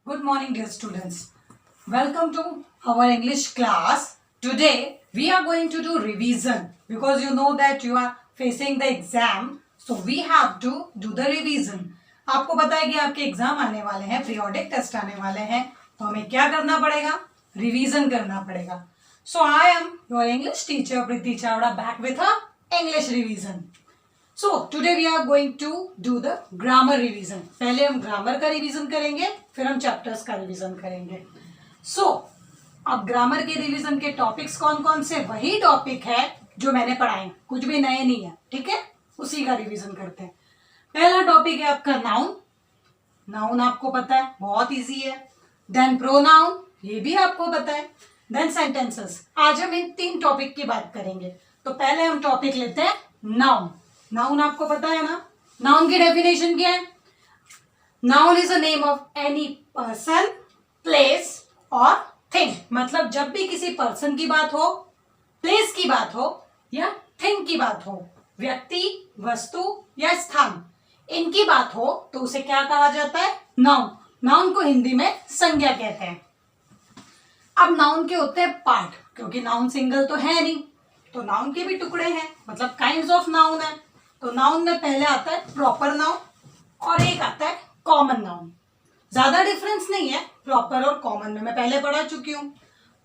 Good morning, dear students. Welcome to our English class. Today, we are going to do revision because you know that you are facing the exam. So, we have to do the revision. आपको पता है कि आपके exam आने वाले हैं, periodic test आने वाले हैं, तो हमें क्या करना पड़ेगा? रिवीजन करना पड़ेगा. So, I am your English teacher Priti Chavda back with a English revision. So today we are going to do the grammar revision. पहले हम ग्रामर का रिवीजन करेंगे, फिर हम चैप्टर्स का रिवीजन करेंगे. So अब ग्रामर के रिवीजन के टॉपिक्स कौन कौन से? वही टॉपिक है जो मैंने पढ़ाए, कुछ भी नए नहीं है. ठीक है, उसी का रिवीजन करते हैं. पहला टॉपिक है आपका नाउन. नाउन आपको पता है, बहुत इजी है. देन प्रोनाउन, ये भी आपको पता है. Then sentences. आज हम इन 3 टॉपिक की बात करेंगे. तो पहले हम टॉपिक लेते हैं नाउन. नाउन आपको पता है ना? नाउन की डेफिनेशन क्या है? Noun is a name of any person, place और थिंग. मतलब जब भी किसी पर्सन की बात हो, प्लेस की बात हो या थिंग की बात हो, व्यक्ति, वस्तु या स्थान, इनकी बात हो तो उसे क्या कहा जाता है? नाउन. नाउन को हिंदी में संज्ञा कहते हैं. अब नाउन के होते हैं पार्ट, क्योंकि नाउन सिंगल तो है नहीं, तो नाउन के भी टुकड़े हैं, मतलब काइंड्स ऑफ नाउन है. तो नाउन में पहले आता है प्रॉपर नाउन और एक आता है कॉमन नाउन. ज्यादा डिफरेंस नहीं है प्रॉपर और कॉमन में, मैं पहले पढ़ा चुकी हूँ.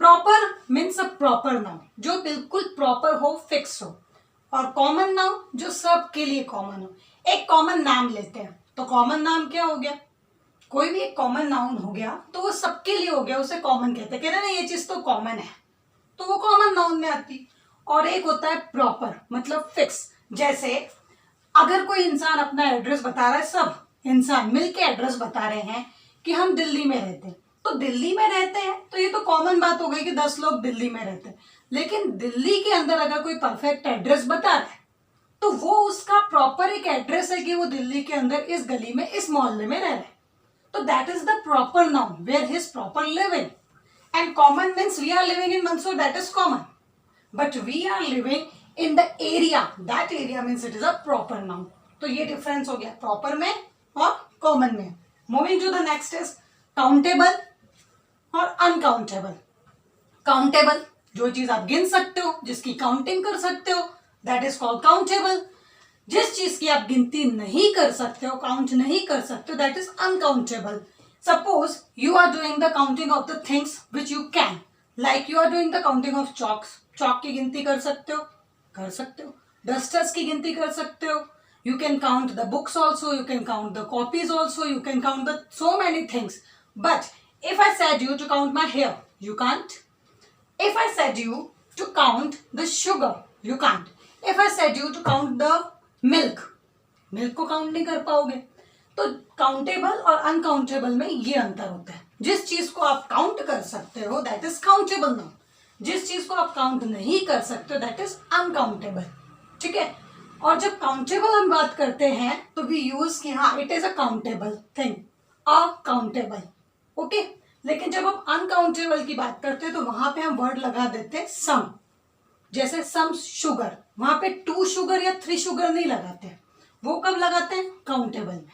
Proper means a proper noun, जो बिल्कुल प्रॉपर हो, फिक्स हो. और कॉमन नाउन जो सबके लिए कॉमन हो. एक कॉमन नाम लेते हैं, तो कॉमन नाम क्या हो गया? कोई भी एक कॉमन नाउन हो गया तो वो सबके लिए हो गया, उसे कॉमन कहते हैं. कहते हैं ना ये चीज तो कॉमन है, तो वो कॉमन नाउन में आती. और एक होता है प्रॉपर, मतलब फिक्स. जैसे अगर कोई इंसान अपना एड्रेस बता रहा है, सब इंसान मिलके एड्रेस बता रहे हैं कि हम दिल्ली में रहते हैं, तो दिल्ली में रहते हैं, तो ये तो कॉमन बात हो गई कि 10 लोग दिल्ली में रहते हैं. लेकिन दिल्ली के अंदर अगर कोई परफेक्ट एड्रेस बता रहा है, तो वो उसका प्रॉपर एक एड्रेस है कि वो दिल्ली के अंदर इस गली में, इस मोहल्ले में रह रहे हैं. तो that is the proper noun where he is proper living. And common means we are living in Mandsaur, that is common. But we are living in the area. That area means it is a proper noun. तो ये difference हो गया proper में और common में. Moving to the next is countable और uncountable. Countable, जो चीज आप गिन सकते हो, जिसकी काउंटिंग कर सकते हो, दैट इज कॉल्ड काउंटेबल. जिस चीज की आप गिनती नहीं कर सकते हो, काउंट नहीं कर सकते हो, that is uncountable. Suppose you are doing the counting of the things which you can, like you are doing the counting of chalks. Chalk की गिनती कर सकते हो, कर सकते हो. डस्टर्स की गिनती कर सकते हो. You can count the books also, you can count the copies also, you can count the so many things. But if I said you to count my hair, you can't. If I said you to count the sugar, you can't. If I said you to count the milk, milk को काउंट नहीं कर पाओगे. तो countable और uncountable में ये अंतर होता है. जिस चीज को आप काउंट कर सकते हो दैट इज काउंटेबल नाउन. जिस चीज को आप काउंट नहीं कर सकते दैट इज अनकाउंटेबल. ठीक है. और जब काउंटेबल हम बात करते हैं तो वी यूज कि हाँ it is a countable thing, accountable. Okay. लेकिन जब हम अनकाउंटेबल की बात करते हैं तो वहां पे हम वर्ड लगा देते हैं सम. जैसे सम शुगर, वहां पे 2 शुगर या 3 शुगर नहीं लगाते. वो कब लगाते हैं? काउंटेबल में.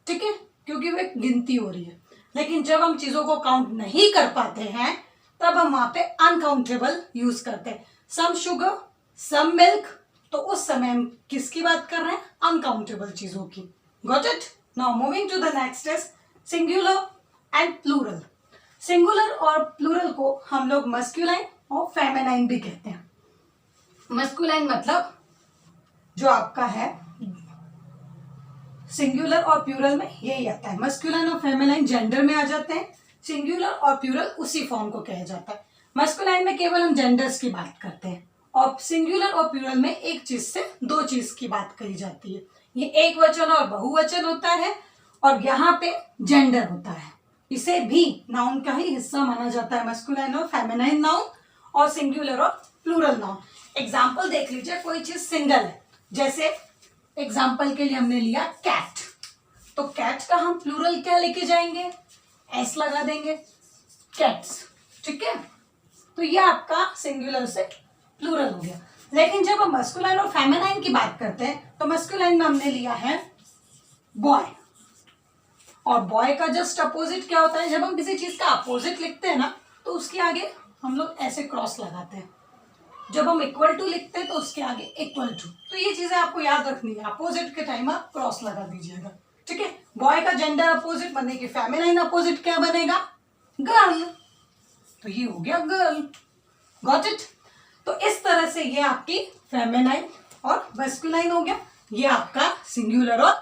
ठीक है, क्योंकि वो एक गिनती हो रही है. लेकिन जब हम चीजों को काउंट नहीं कर पाते हैं तब हम वहां पे अनकाउंटेबल यूज करते हैं. सम शुगर, सम मिल्क, तो उस समय हम किसकी बात कर रहे हैं? अनकाउंटेबल चीजों की. Got it? Now moving to the next is singular and plural. Singular और प्लूरल को हम लोग मस्कुलाइन और फेमिनाइन भी कहते हैं. मस्कुलाइन मतलब जो आपका है, सिंगुलर और प्लूरल में यही आता है. मस्कुलाइन और फेमिनाइन जेंडर में आ जाते हैं. सिंगुलर और प्लूरल उसी फॉर्म को कहा जाता है. मस्कुलाइन में केवल हम जेंडर्स की बात करते हैं और सिंगुलर और प्लूरल में एक चीज से 2 चीज की बात करी जाती है. ये एक वचन और बहुवचन होता है और यहाँ पे जेंडर होता है. इसे भी नाउन का ही हिस्सा माना जाता है. मस्कुलाइन और फेमिनाइन नाउन और सिंगुलर और प्लूरल नाउन. एग्जाम्पल देख लीजिए. कोई चीज सिंगल है, जैसे एग्जाम्पल के लिए हमने लिया कैट, तो कैट का हम प्लूरल क्या लेके जाएंगे? एस लगा देंगे, कैट्स. ठीक है, तो ये आपका सिंगुलर से प्लूरल हो गया. लेकिन जब हम मस्कुलाइन और फेमिनाइन की बात करते हैं तो मस्कुलाइन में हमने लिया है बॉय और बॉय का जस्ट अपोजिट क्या होता है, जब हम किसी चीज का अपोजिट लिखते हैं ना तो उसके आगे हम लोग ऐसे क्रॉस लगाते हैं। जब हम इक्वल टू लिखते हैं तो उसके आगे इक्वल टू। तो ये चीजें आपको याद रखनी है, अपोजिट के टाइम आप क्रॉस लगा दीजिएगा, ठीक है। बॉय का जेंडर अपोजिट बनेगी, फेमिनाइन अपोजिट क्या बनेगा, गर्ल। तो ये हो गया गर्ल, गॉट इट। तो इस तरह से ये आपकी फेमिनाइन और मैस्कुलाइन हो गया, ये आपका सिंगुलर और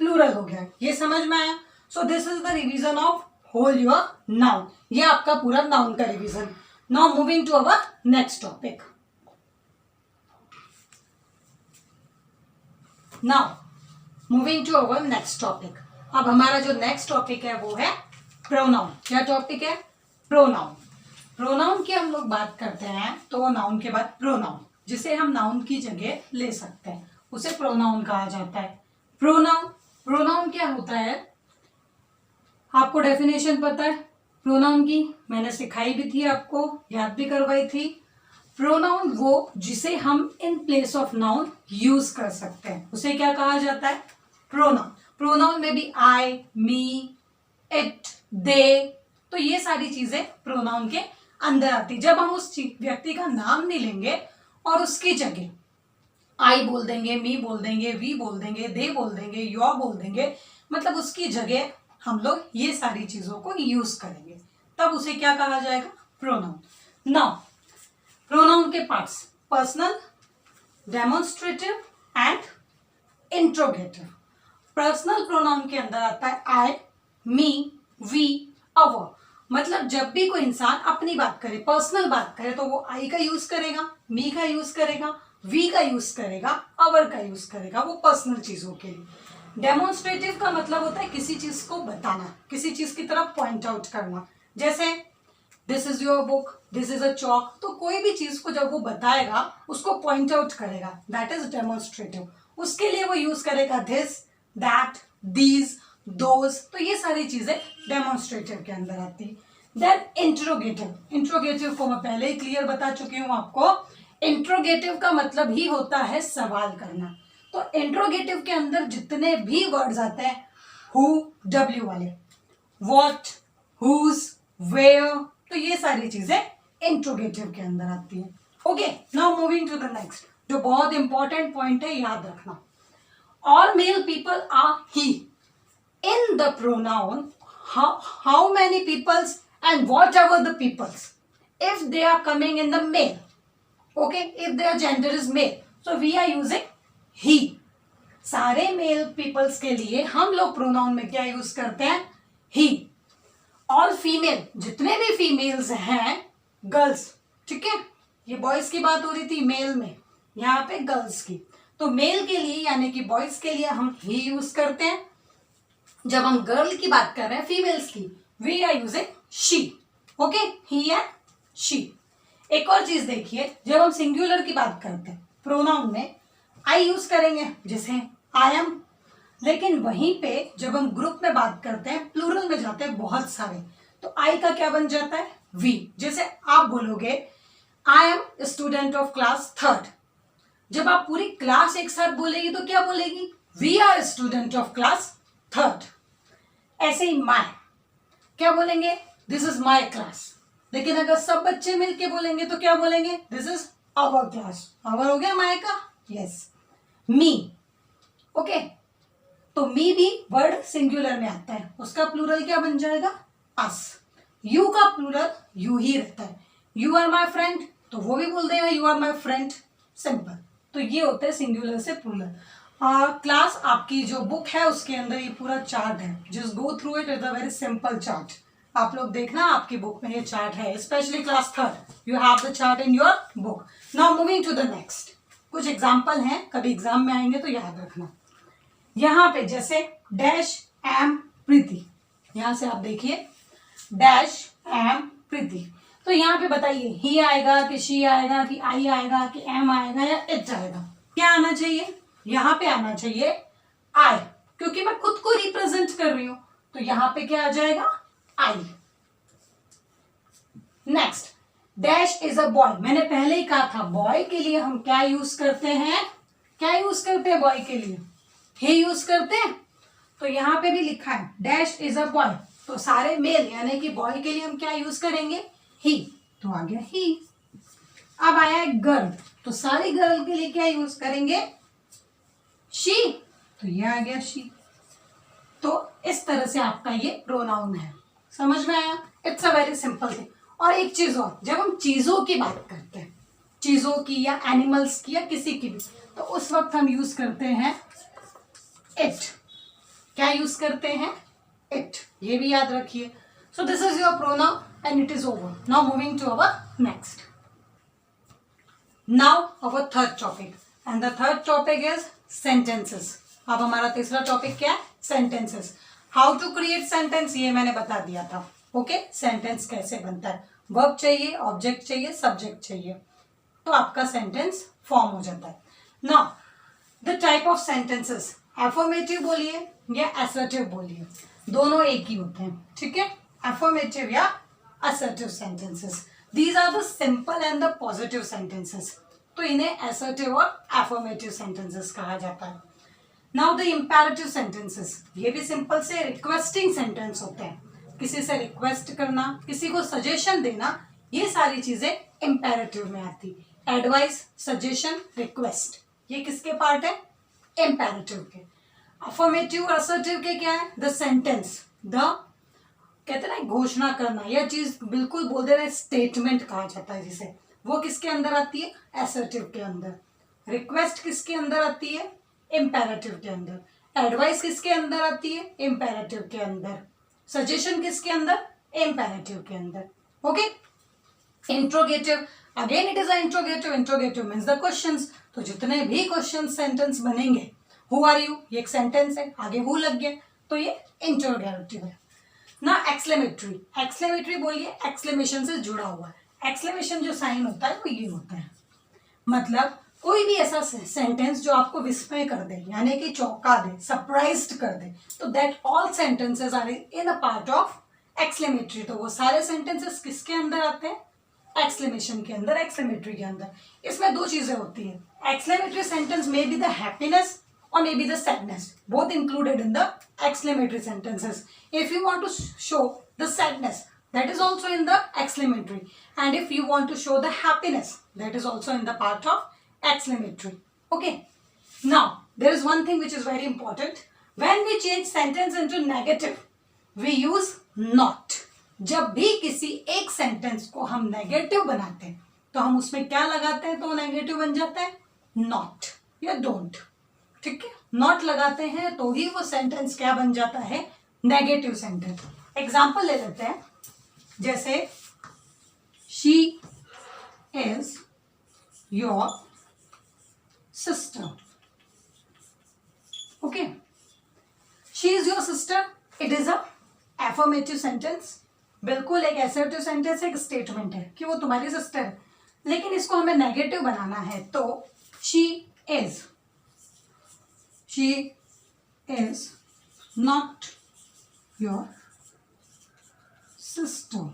प्लूरल हो गया। ये समझ में आया। So this is the revision of whole your noun. ये आपका पूरा नाउन का revision. Now moving to our next topic. Now moving to our next topic. अब हमारा जो नेक्स्ट टॉपिक है वो है प्रोनाउन। क्या टॉपिक है, प्रोनाउन। प्रोनाउन की हम लोग बात करते हैं तो नाउन के बाद प्रोनाउन, जिसे हम नाउन की जगह ले सकते हैं, उसे प्रोनाउन कहा जाता है। प्रोनाउन क्या होता है, आपको डेफिनेशन पता है प्रोनाउन की, मैंने सिखाई भी थी, आपको याद भी करवाई थी। प्रोनाउन वो जिसे हम in place of noun use कर सकते हैं, उसे क्या कहा जाता है, प्रोनाउन। प्रोनाउन में भी आई, मी, इट, दे, तो ये सारी चीजें प्रोनाउन के अंदर आती। जब हम उस व्यक्ति का नाम नहीं लेंगे और उसकी जगह आई बोल देंगे, मी बोल देंगे, वी बोल देंगे, दे बोल देंगे, योर बोल देंगे, मतलब उसकी जगह हम लोग ये सारी चीजों को यूज करेंगे, तब उसे क्या कहा जाएगा, प्रोनाउन। नाउ प्रोनाउन के parts, personal, demonstrative and interrogative. Personal pronoun के अंदर आता है आई, मी, वी, अवर। मतलब जब भी कोई इंसान अपनी बात करे, पर्सनल बात करे, तो वो आई का यूज करेगा, मी का यूज करेगा, वी का यूज करेगा, अवर का यूज करेगा, वो पर्सनल चीजों के लिए। डेमोन्स्ट्रेटिव का मतलब होता है किसी चीज को बताना, किसी चीज की तरफ पॉइंट आउट करना। जैसे this is your book, this is a chalk. तो कोई भी चीज को जब वो बताएगा उसको पॉइंट आउट करेगा, दैट इज डेमोन्स्ट्रेटिव। उसके लिए वो यूज करेगा दिस, दैट, दीज, दोज। तो ये सारी चीजें डेमोन्स्ट्रेटिव के अंदर आती है। Then interrogative. इंट्रोगेटिव को मैं पहले ही क्लियर बता चुकी हूं आपको। इंट्रोगेटिव का मतलब ही होता है सवाल करना। तो इंट्रोगेटिव के अंदर जितने भी वर्ड्स आते हैं, हु, डब्ल्यू वाले, व्हाट, हुज, वेयर, तो ये सारी चीजें इंट्रोगेटिव के अंदर आती है। Okay, now moving to the next, जो बहुत इंपॉर्टेंट पॉइंट है, याद रखना। All male people are he. In the pronoun how many peoples and whatever the peoples, if they are coming in the male, okay, if their gender is male, so we are using he. सारे mail peoples के लिए हम लोग pronoun में क्या use करते हैं, he. All female, जितने भी फीमेल्स हैं, गर्ल्स, ठीक है, ये बॉयज की बात हो रही थी, मेल में, यहाँ पे गर्ल्स की। तो मेल के लिए यानी कि बॉयज के लिए हम ही यूज करते हैं। जब हम गर्ल की बात कर रहे हैं, फीमेल्स की, we are using she. Okay, he and she. एक और चीज देखिए, जब हम सिंगुलर की बात करते हैं प्रोनाउन में आई यूज करेंगे, जैसे आई एम। लेकिन वहीं पे जब हम ग्रुप में बात करते हैं, प्लूरल में जाते हैं बहुत सारे, तो आई का क्या बन जाता है, वी। जैसे आप बोलोगे I am student of class 3rd, जब आप पूरी क्लास एक साथ बोलेगी तो क्या बोलेगी, we are student of class 3rd। ऐसे ही माय, क्या बोलेंगे, दिस इज माय क्लास। लेकिन अगर सब बच्चे मिलके बोलेंगे तो क्या बोलेंगे, this is our class. Our हो गया माय का, यस। मी, ओके, तो मी भी वर्ड सिंगुलर में आता है, उसका प्लूरल क्या बन जाएगा, अस। यू का प्लूरल यू ही रहता है। यू आर माय फ्रेंड, तो वो भी बोल देगा you are my friend, simple. तो ये होता है सिंगुलर से प्लूरल। क्लास आपकी जो बुक है उसके अंदर ये पूरा चार्ट है, just go through it, is a very simple chart. आप लोग देखना आपकी बुक में ये चार्ट है, specially class 3rd, you have the chart in your book. Now moving to the next, कुछ एग्जाम्पल हैं, कभी एग्जाम में आएंगे तो याद रखना। यहाँ पे जैसे डैश एम प्रीति, यहाँ से आप देखिए डैश एम प्रीति, तो यहाँ पे बताइए ही आएगा कि शी आएगा कि आई आएगा कि एम आएगा या इट आएगा, क्या आना चाहिए, यहाँ पे आना चाहिए आई, क्योंकि मैं खुद को रिप्रेजेंट कर रही हूं, तो यहाँ पे क्या आ जाएगा, I. Next, dash is a boy, मैंने पहले ही कहा था बॉय के लिए हम क्या यूज करते हैं, क्या यूज करते हैं बॉय के लिए, ही यूज करते हैं। तो यहाँ पे भी लिखा है डैश इज अ बॉय, तो सारे मेल यानी कि बॉय के लिए हम क्या यूज करेंगे, ही, तो आ गया ही। अब आया है गर्ल, तो सारी गर्ल के लिए क्या यूज करेंगे, शी, तो ये आ गया शी। तो इस तरह से आपका ये प्रोनाउन है, समझ में आया? It's a very simple thing. और एक चीज और, जब हम चीजों की बात करते हैं, चीजों की या एनिमल्स की या किसी की भी, तो उस वक्त हम यूज करते हैं इट। क्या यूज करते हैं, इट, ये भी याद रखिए। So this is your pronoun and it is over. Now moving to our next. Now our third topic, and the third topic is sentences. अब हमारा तीसरा टॉपिक क्या है, sentences. How to create sentence, ये मैंने बता दिया था। ओके, सेंटेंस कैसे बनता है, वर्ब चाहिए, ऑब्जेक्ट चाहिए, सब्जेक्ट चाहिए, तो आपका सेंटेंस फॉर्म हो जाता है। Now the type of sentences, affirmative बोलिए या असर्टिव बोलिए, दोनों एक ही होते हैं, ठीक है, अफर्मेटिव या assertive sentences. These are the simple and the positive sentences, तो इन्हें असर्टिव और अफर्मेटिव सेंटेंसेस कहा जाता है। नाउ द इम्पेरेटिव सेंटेंसेस, ये भी सिंपल से रिक्वेस्टिंग सेंटेंस होते हैं, किसी से रिक्वेस्ट करना, किसी को सजेशन देना, ये सारी चीजें इम्पेरेटिव में आती। एडवाइस, सजेशन, रिक्वेस्ट, ये किसके पार्ट है, इम्पेरेटिव के। अफर्मेटिव और असर्टिव के क्या है, द सेंटेंस, द कहते हैं ना घोषणा करना, यह चीज बिल्कुल बोल दे रहे, स्टेटमेंट कहा जाता है जिसे, वो किसके अंदर आती है, असर्टिव के अंदर। रिक्वेस्ट किसके अंदर आती है, इम्पेरेटिव के अंदर। एडवाइस किसके अंदर आती है, इम्पेरेटिव के अंदर। सजेशन किसके अंदर, इम्पेरेटिव के अंदर। Okay, interrogative, again it is interrogative. Interrogative means the questions, तो जितने भी क्वेश्चन सेंटेंस बनेंगे, हु आर यू, ये एक सेंटेंस है, आगे हु लग गया, तो ये इंट्रोगेटिव है ना। एक्सक्लेमेटरी, एक्सक्लेमेटरी बोलिए, एक्सक्लेमेशन से जुड़ा हुआ है। एक्सक्लेमेशन जो साइन होता है वो ये होता है, मतलब कोई भी ऐसा सेंटेंस जो आपको विस्मय कर दे, यानी कि चौंका दे, सरप्राइज्ड कर दे, तो that all sentences are in a part of exclamatory. तो वो सारे सेंटेंसेस किसके अंदर आते हैं, एक्सक्लेमेशन के अंदर, एक्सक्लेमेटरी के अंदर। इसमें दो चीजें होती है, exclamatory sentence may be the happiness or maybe the sadness, both included in the exclamatory sentences. If you want to show the sadness, that is also in the exclamatory, and if you want to show the happiness, that is also in the part of exclamatory. Okay, now there is one thing which is very important. When we change sentence into negative, we use not. जब भी किसी एक sentence को हम negative बनाते हैं तो हम उसमें क्या लगाते हैं, तो नेगेटिव बन जाता है नॉट या डोंट, ठीक है। नॉट लगाते हैं तो ही वो सेंटेंस क्या बन जाता है, नेगेटिव सेंटेंस। एग्जाम्पल ले लेते हैं, जैसे she is your sister. Okay, she is your sister, it is a affirmative sentence, बिल्कुल एक असर्टिव सेंटेंस, एक स्टेटमेंट है कि वो तुम्हारी सिस्टर है, लेकिन इसको हमें नेगेटिव बनाना है, तो she is not your sister।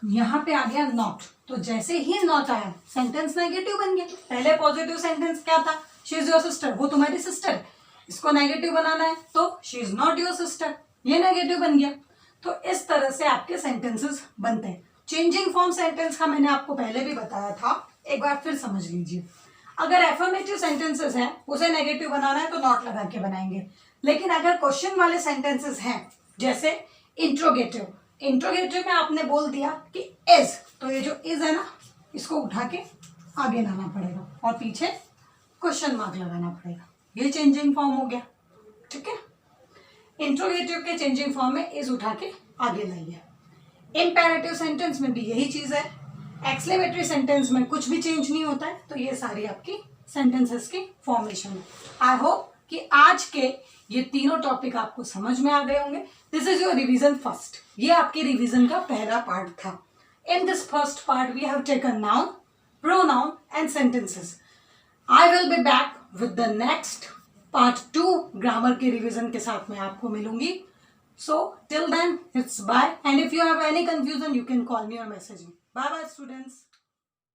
यहां पे आ गया नॉट, तो जैसे ही नॉट आया सेंटेंस नेगेटिव बन गया। पहले पॉजिटिव सेंटेंस क्या था, शी इज योर सिस्टर, वो तुम्हारी सिस्टर है, इसको नेगेटिव बनाना है तो she is not your sister, ये नेगेटिव बन गया। तो इस तरह से आपके सेंटेंसेस बनते हैं। चेंजिंग फॉर्म सेंटेंस का मैंने आपको पहले भी बताया था, एक बार फिर समझ लीजिए। अगर एफर्मेटिव सेंटेंसेस हैं उसे नेगेटिव बनाना है तो नॉट लगा के बनाएंगे, लेकिन अगर क्वेश्चन वाले सेंटेंसेस हैं जैसे इंट्रोगेटिव, इंट्रोगेटिव में आपने बोल दिया कि इज, तो ये जो इज है ना, इसको उठा के आगे लाना पड़ेगा और पीछे क्वेश्चन मार्क लगाना पड़ेगा, ये चेंजिंग फॉर्म हो गया, ठीक है। इंट्रोगेटिव के चेंजिंग फॉर्म में इज उठा के आगे लाइए। इम्पेरेटिव सेंटेंस में भी यही चीज है, एक्सक्लेमेटरी सेंटेंस में कुछ भी चेंज नहीं होता है, तो ये सारी आपकी सेंटेंसेस की फॉर्मेशन है। आई होप कि आज के ये तीनों टॉपिक आपको समझ में आ गए होंगे। This is your revision first, ये आपके रिवीजन का पहला पार्ट था। In this first part we have taken noun, pronoun and sentences. I will be back with the next part 2 grammar के रिवीजन के साथ मैं आपको मिलूंगी। So till then, it's bye. And if you have any confusion, you can call me or message me. Bye bye, students.